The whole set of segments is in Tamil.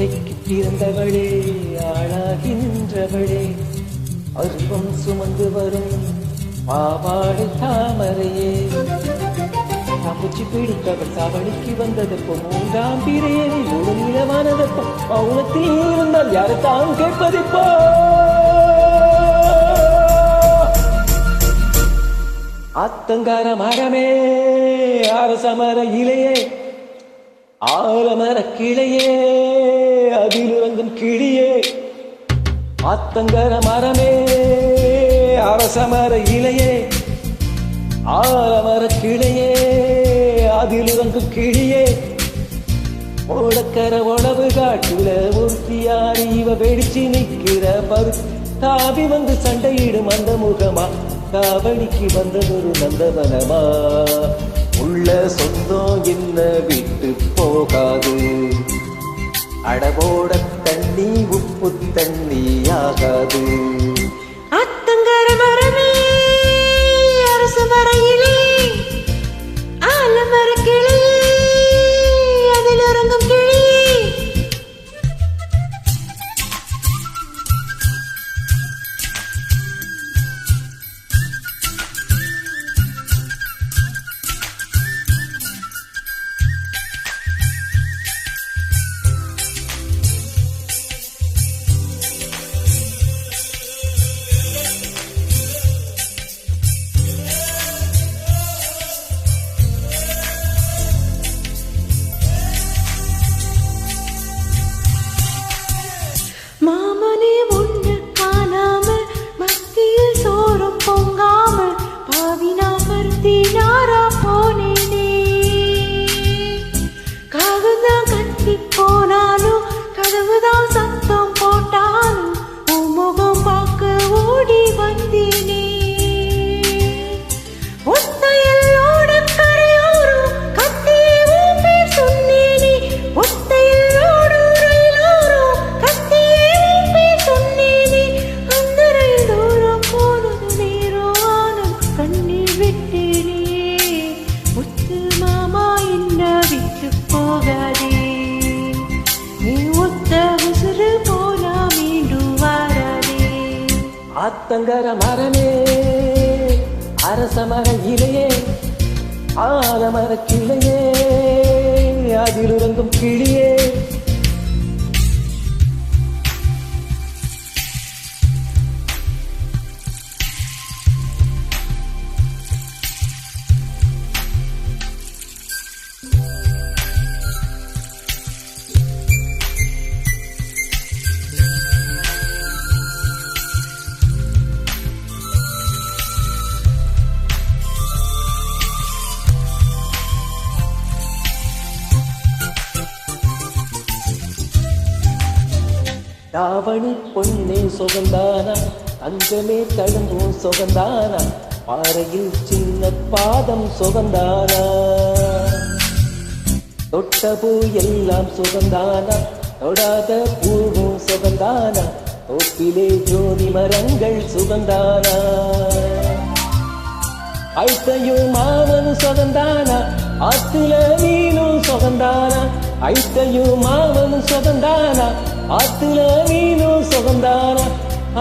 அத்தைக்கு பிறந்தவளே ஆளாகி நின்றவளே அருவம் சுமந்து வரும் பாவாடை தாமரையே பூச்சி பிடித்தவள் சாவடிக்கு வந்ததப்போ மூன்றாம் பிறையேறி ஒரு நிலவானதப்போ மௌனத்தில் இருந்தால் யாரைத்தான் கேட்பதிப்போ ஆத்தங்கார மரமே அரசமர இலையே ஆலமர கிளையே அதில் இறங்கும் கிளியே ஆத்தங்கர மரமே அரசமர இலையே ஆலமர கிளையே அதில் இறங்கும் கிளியே ஓடக்கர உணவு காட்டுல ஒருத்தியாரி இவ வெடிச்சு நிற்கிற பரு தாவி வந்து சண்டையிடும் அந்த முகமா காவலிக்கு வந்ததொரு நந்தவனமா உள்ள சொந்தம் என்ன விட்டு போகாது அடவோட தண்ணி உப்பு தண்ணி ஆகாது அத்தங்கர மரமே அரச மரையிலே ஆலமர கிளையே அதில் இறங்கும் கிளியே மாமனே ஒன்று காணாம மத்தியில் சோறும் பொங்காம பாவினா பருத்தி நாரா போனேனே காகுதான் கத்தி போனாலும் கதவுதான் சத்தம் போட்டாலும் உன் முகம் பார்க்க ஓடி வந்தேனே ஒத்தையல்லோட கரையோரும் கத்தியே உன் பேர் சொன்னேனே ஒத்தையல்லோடு ரயிலோரும் கத்தியே உன் பேர் சொன்னேனே அந்த ரயில் தூரம் போனது நேரோ ஆனது கண்ணீர் விட்டேனே முத்து மாமா என்ன விட்டு போகாதே நீ ஒத்த உசுறு போனா மீண்டும் வராதே ஆத்தங்கர மரமே அரசமர இலையே ஆலமர கிளையே அதில் இறங்கும் கிளியே தாவணி பொன்னே சுகந்தானா அங்கமே தழும்பும் சுகந்தானா பாறையில் சின்ன பாதம் சுகந்தானா தொட்ட பூ எல்லாம் சுகந்தானா தொடாத பூவும் சுகந்தானா தோப்பிலே ஜோதி மரங்கள் சுகந்தானா ஐத்தையும் மாமனும் சுகந்தானா ஆத்துல மீனும் சுகந்தானா ஐத்தையும் மாமனும் சுகந்தானா ஆத்துல மீனும் சுகந்தானா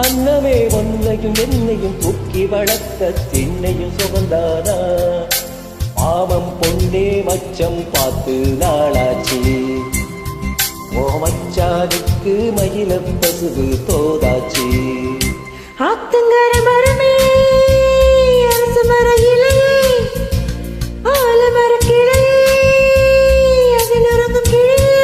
அன்னமே ஒன்னையும் என்னையும் தூக்கி வளர்த்த திண்ணையும் சுகந்தானா மாமம் பொன்னே மச்சம் பார்த்து நாளாச்சு ஓ மச்சானுக்கு மயில பசுவு தோதாச்சு ஆத்தங்கர மரமே அரச மர இலையே ஆலமர கிளையே அதில் இறங்கும் கிளியே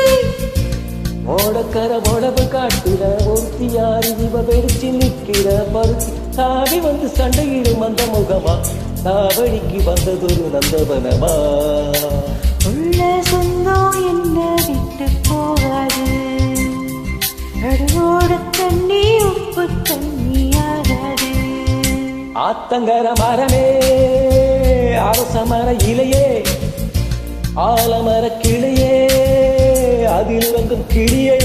ஓடக்கர உடவு காட்டுல ஒருத்தியாரி இவ வெடிச்சு நிற்கிற பருத்தி தாவி வந்து சண்டையிடும் அந்த முகமா தாவடிக்கு வந்ததொரு நந்தவனமா உள்ள சொந்தம் என்ன விட்டு போகாது நடுவோட தண்ணி உப்பு தண்ணி ஆகாது ஆத்தங்கர மரமே அரசமர இலையே ஆலமர கிளையே அதில் இறங்கும் கிளியே